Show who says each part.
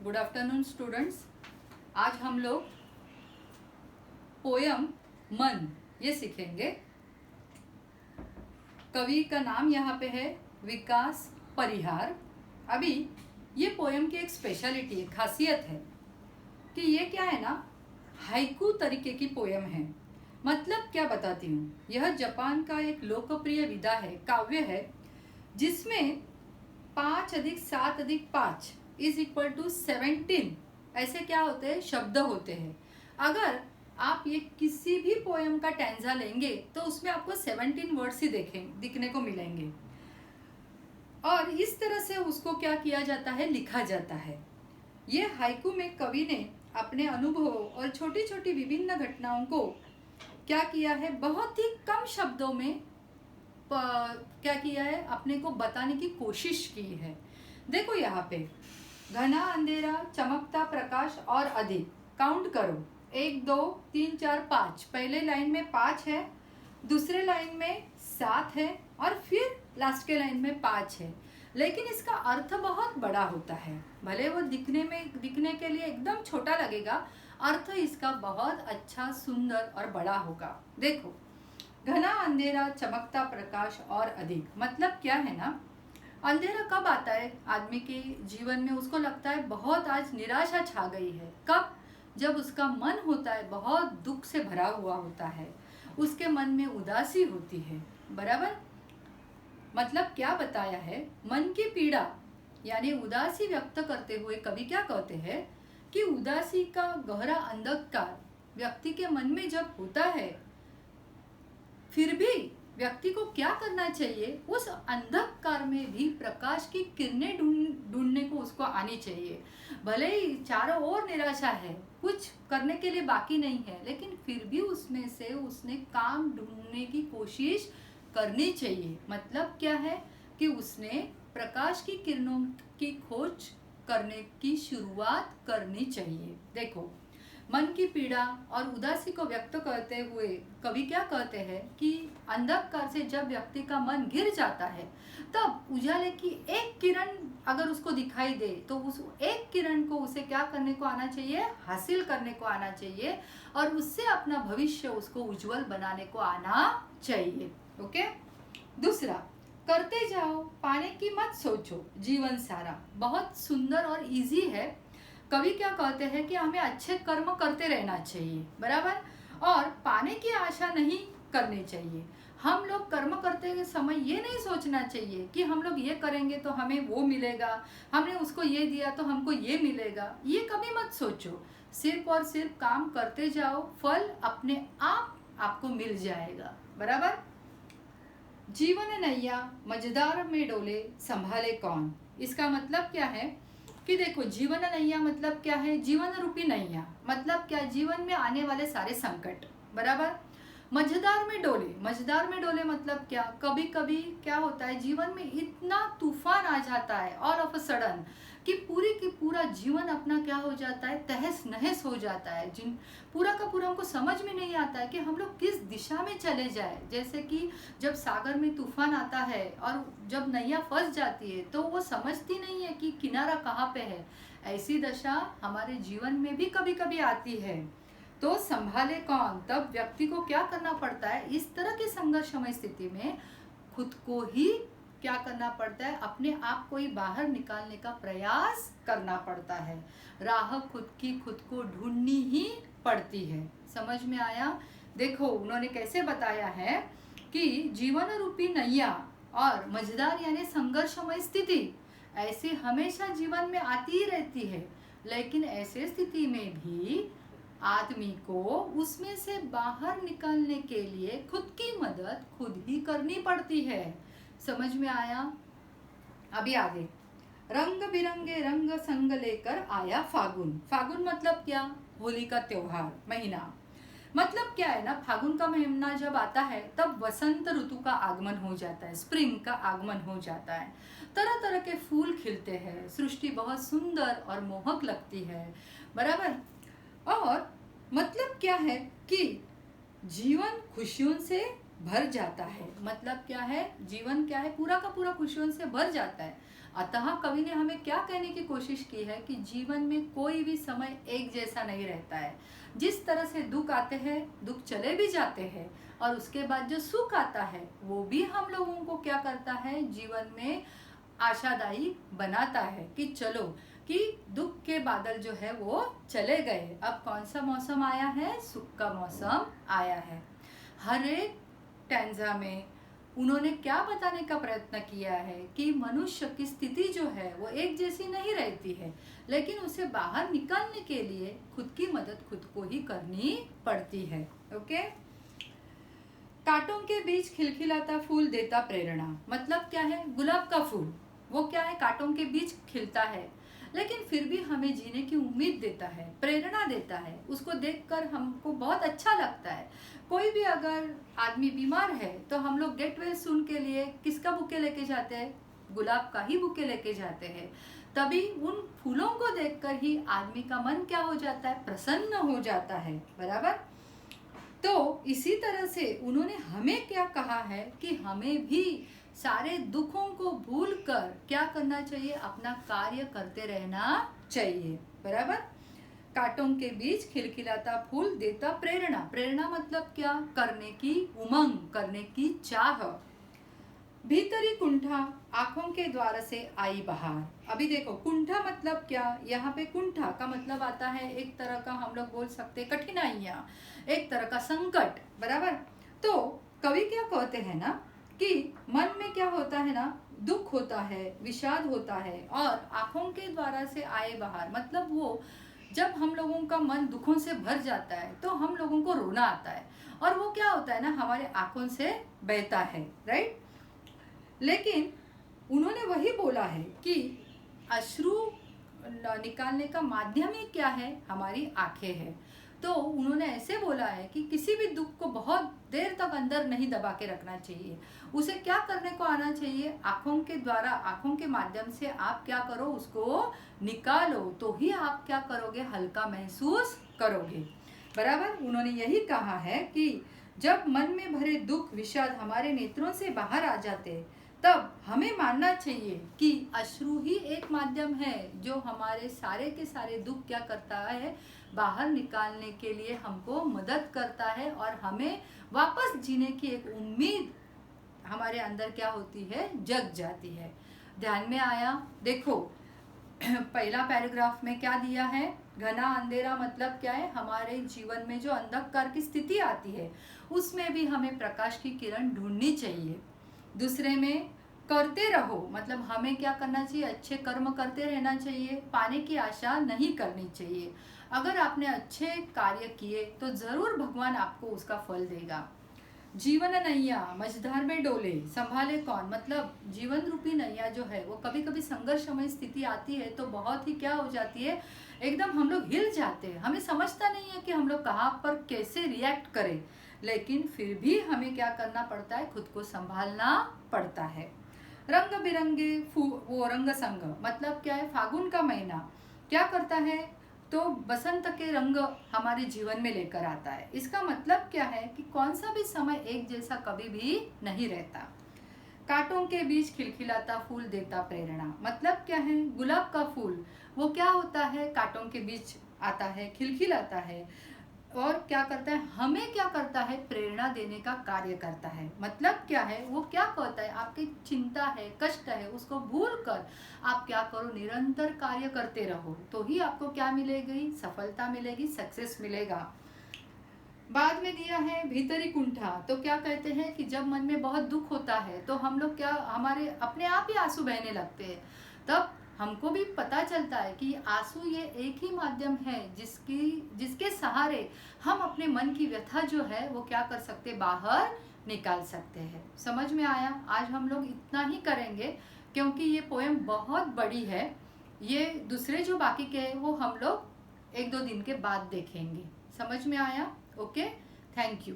Speaker 1: Good afternoon students. आज हम लोग पोयम मन ये सीखेंगे। कवि का नाम यहाँ पे है विकास परिहार। अभी ये पोयम की एक स्पेशलिटी है, खासियत है कि ये क्या है ना, हाइकू तरीके की पोयम है। मतलब क्या बताती हूँ, यह जापान का एक लोकप्रिय विधा है, काव्य है, जिसमें 5+7+5 = 17 ऐसे क्या होते हैं, शब्द होते हैं। अगर आप ये किसी भी पोयम का टेंजा लेंगे तो उसमें आपको 17 वर्ड्स ही दिखने को मिलेंगे। और इस तरह से उसको क्या किया जाता है, लिखा जाता है। ये हाइकू में कवि ने अपने अनुभव और छोटी छोटी विभिन्न घटनाओं को क्या किया है, बहुत ही कम शब्दों में क्या किया है, अपने को बताने की कोशिश की है। देखो यहाँ पे, घना अंधेरा, चमकता प्रकाश और अधिक। काउंट करो, 1 2 3 4 5। पहले लाइन में 5 है, दूसरे लाइन में 7 है और फिर लास्ट के लाइन में 5 है। लेकिन इसका अर्थ बहुत बड़ा होता है। भले वो दिखने के लिए एकदम छोटा लगेगा, अर्थ इसका बहुत अच्छा, सुंदर और बड़ा होगा। देखो, घना अंधेरा, चमकता प्रकाश और अधिक। मतलब क्या है ना, अंधेरा कब आता है आदमी के जीवन में, उसको लगता है बहुत आज निराशा छा गई है। कब? जब उसका मन होता है बहुत दुख से भरा हुआ होता है, उसके मन में उदासी होती है। बराबर? मतलब क्या बताया है, मन की पीड़ा यानी उदासी व्यक्त करते हुए कवि क्या कहते हैं कि उदासी का गहरा अंधकार व्यक्ति के मन में जब होता है, फिर भी व्यक्ति को क्या करना चाहिए, उस अंधकार में भी प्रकाश की किरणें ढूंढने को उसको आनी चाहिए। भले ही चारों ओर निराशा है, कुछ करने के लिए बाकी नहीं है, लेकिन फिर भी उसमें से उसने काम ढूंढने की कोशिश करनी चाहिए। मतलब क्या है कि उसने प्रकाश की किरणों की खोज करने की शुरुआत करनी चाहिए। देखो, मन की पीड़ा और उदासी को व्यक्त करते हुए कवि क्या कहते हैं कि अंधकार से जब व्यक्ति का मन घिर जाता है, तब उजाले की एक किरण अगर उसको दिखाई दे तो उस एक किरण को उसे क्या करने को आना चाहिए, हासिल करने को आना चाहिए और उससे अपना भविष्य उसको उज्जवल बनाने को आना चाहिए। ओके। दूसरा, करते जाओ, पाने की मत सोचो, जीवन सारा। बहुत सुंदर और इजी है। कवि क्या कहते हैं कि हमें अच्छे कर्म करते रहना चाहिए, बराबर, और पाने की आशा नहीं करनी चाहिए। हम लोग कर्म करते समय ये नहीं सोचना चाहिए कि हम लोग ये करेंगे तो हमें वो मिलेगा, हमने उसको ये दिया तो हमको ये मिलेगा। ये कभी मत सोचो। सिर्फ और सिर्फ काम करते जाओ, फल अपने आप आपको मिल जाएगा। बराबर? जीवन नैया मझधार में डोले, संभाले कौन। इसका मतलब क्या है कि देखो, जीवन नैया मतलब क्या है, जीवन रूपी नैया मतलब क्या, जीवन में आने वाले सारे संकट। बराबर? मझधार में डोले, मझधार में डोले मतलब क्या, कभी कभी क्या होता है जीवन में इतना तूफान आ जाता है ऑल ऑफ अ सडन कि पूरी की पूरा जीवन अपना क्या हो जाता है, तहस नहस हो जाता है। जिन पूरा का पूरा हमको समझ में नहीं आता है कि हम लोग किस दिशा में चले जाए। जैसे कि जब सागर में तूफान आता है और जब नैया फंस जाती है तो वो समझती नहीं है कि किनारा कहाँ पे है। ऐसी दशा हमारे जीवन में भी कभी कभी आती है। तो संभाले कौन, तब व्यक्ति को क्या करना पड़ता है, इस तरह की संघर्षमय स्थिति में खुद को ही क्या करना पड़ता है, अपने आप को ही बाहर निकालने का प्रयास करना पड़ता है। राह खुद को ढूंढनी ही पड़ती है। समझ में आया? देखो, उन्होंने कैसे बताया है कि जीवन रूपी नैया और मझधार यानी संघर्षमय स्थिति ऐसी हमेशा जीवन में आती ही रहती है, लेकिन ऐसे स्थिति में भी आदमी को उसमें से बाहर निकलने के लिए खुद की मदद खुद ही करनी पड़ती है। समझ में आया? अभी आगे, रंग बिरंगे रंग संग लेकर आया फागुन। फागुन मतलब क्या, होली का त्योहार, महीना। मतलब क्या है ना, फागुन का महीना जब आता है तब वसंत ऋतु का आगमन हो जाता है, स्प्रिंग का आगमन हो जाता है। तरह तरह के फूल खिलते हैं, सृष्टि बहुत सुंदर और मोहक लगती है। बराबर? और मतलब क्या है कि जीवन खुशियों से भर जाता है। मतलब क्या है, जीवन क्या है, पूरा का पूरा खुशियों से भर जाता है। अतः कवि ने हमें क्या कहने की कोशिश की है कि जीवन में कोई भी समय एक जैसा नहीं रहता है। जिस तरह से दुख आते हैं, दुख चले भी जाते हैं, और उसके बाद जो सुख आता है वो भी हम लोगों को क्या करता है, जीवन में आशादायी बनाता है कि चलो कि दुख के बादल जो है वो चले गए, अब कौन सा मौसम आया है, सुख का मौसम आया है। हर एक स्टैंजा में उन्होंने क्या बताने का प्रयत्न किया है कि मनुष्य की स्थिति जो है वो एक जैसी नहीं रहती है, लेकिन उसे बाहर निकालने के लिए खुद की मदद खुद को ही करनी पड़ती है। ओके, कांटों के बीच खिलखिलाता फूल देता प्रेरणा, मतलब क्या है, गुलाब का फूल वो क्या है, कांटों के बीच खिलता है लेकिन फिर भी हमें जीने की उम्मीद देता है, प्रेरणा देता है। उसको देखकर हमको बहुत अच्छा लगता है। कोई भी अगर आदमी बीमार है तो हम लोग गेट वेल सून के लिए किसका बुके लेके जाते हैं, गुलाब का ही बुके लेके जाते हैं। तभी उन फूलों को देखकर ही आदमी का मन क्या हो जाता है, प्रसन्न हो जाता है, बराबर। तो इसी तरह से उन्होंने हमें क्या कहा है कि हमें भी सारे दुखों को भूलकर क्या करना चाहिए, अपना कार्य करते रहना चाहिए, बराबर। कांटों के बीच खिलखिलाता फूल देता प्रेरणा, प्रेरणा मतलब क्या, करने की उमंग, करने की चाह। भीतरी कुंठा आंखों के द्वार से आई बहार। अभी देखो कुंठा मतलब क्या, यहाँ पे कुंठा का मतलब आता है एक तरह का, हम लोग बोल सकते हैं कठिनाइयाँ, एक तरह का संकट, बराबर। तो कवि क्या कहते हैं ना कि मन में क्या होता है ना, दुख होता है, विषाद होता है, और आंखों के द्वारा से आए बहार मतलब वो जब हम लोगों का मन दुखों से भर जाता है तो हम लोगों को रोना आता है, और वो क्या होता है ना, हमारे आंखों से बहता है, राइट। लेकिन उन्होंने वही बोला है कि अश्रु निकालने का माध्यम ही क्या है, हमारी आंखें हैं। तो उन्होंने ऐसे बोला है कि किसी भी दुख को बहुत देर तक अंदर नहीं दबा के रखना चाहिए, उसे क्या करने को आना चाहिए, आंखों के द्वारा, आंखों के माध्यम से आप क्या करो, उसको निकालो, तो ही आप क्या करोगे, हल्का महसूस करोगे, बराबर। उन्होंने यही कहा है कि जब मन में भरे दुख विषाद हमारे नेत्रों से बाहर आ जाते तब हमें मानना चाहिए कि अश्रु ही एक माध्यम है जो हमारे सारे के सारे दुख क्या करता है, बाहर निकालने के लिए हमको मदद करता है, और हमें वापस जीने की एक उम्मीद हमारे अंदर क्या होती है, जग जाती है। ध्यान में आया, देखो पहला पैराग्राफ में क्या दिया है, घना अंधेरा मतलब क्या है, हमारे जीवन में जो अंधकार की स्थिति आती है उसमें भी हमें प्रकाश की किरण ढूंढनी चाहिए। दूसरे में करते रहो मतलब हमें क्या करना चाहिए, अच्छे कर्म करते रहना चाहिए, पाने की आशा नहीं करनी चाहिए। अगर आपने अच्छे कार्य किए तो जरूर भगवान आपको उसका फल देगा। जीवन नैया मझधार में डोले संभाले कौन, मतलब जीवन रूपी नैया जो है वो कभी कभी संघर्षमय स्थिति आती है तो बहुत ही क्या हो जाती है, एकदम हम लोग हिल जाते हैं, हमें समझता नहीं है कि हम लोग कहाँ पर कैसे रिएक्ट करें, लेकिन फिर भी हमें क्या करना पड़ता है, खुद को संभालना पड़ता है। रंग बिरंगे वो रंग संग मतलब क्या है, फागुन का महीना क्या करता है, तो बसंत के रंग हमारे जीवन में लेकर आता है। इसका मतलब क्या है कि कौन सा भी समय एक जैसा कभी भी नहीं रहता। कांटों के बीच खिलखिलाता फूल देता प्रेरणा मतलब क्या है, गुलाब का फूल वो क्या होता है, कांटों के बीच आता है, खिलखिलाता है, और क्या करता है, हमें क्या करता है, प्रेरणा देने का कार्य करता है। मतलब क्या है, वो क्या कहता है, आपकी चिंता है, कष्ट है, उसको भूल कर आप क्या करो, निरंतर कार्य करते रहो, तो ही आपको क्या मिलेगी, सफलता मिलेगी, सक्सेस मिलेगा। बाद में दिया है भीतरी कुंठा, तो क्या कहते हैं कि जब मन में बहुत दुख होता है तो हम लोग क्या, हमारे अपने आप ही आंसू बहने लगते हैं, तब हमको भी पता चलता है कि आंसू ये एक ही माध्यम है जिसके सहारे हम अपने मन की व्यथा जो है वो क्या कर सकते, बाहर निकाल सकते हैं। समझ में आया, आज हम लोग इतना ही करेंगे क्योंकि ये पोएम बहुत बड़ी है, ये दूसरे जो बाकी के हैं वो हम लोग 1-2 दिन के बाद देखेंगे। समझ में आया, ओके, थैंक यू।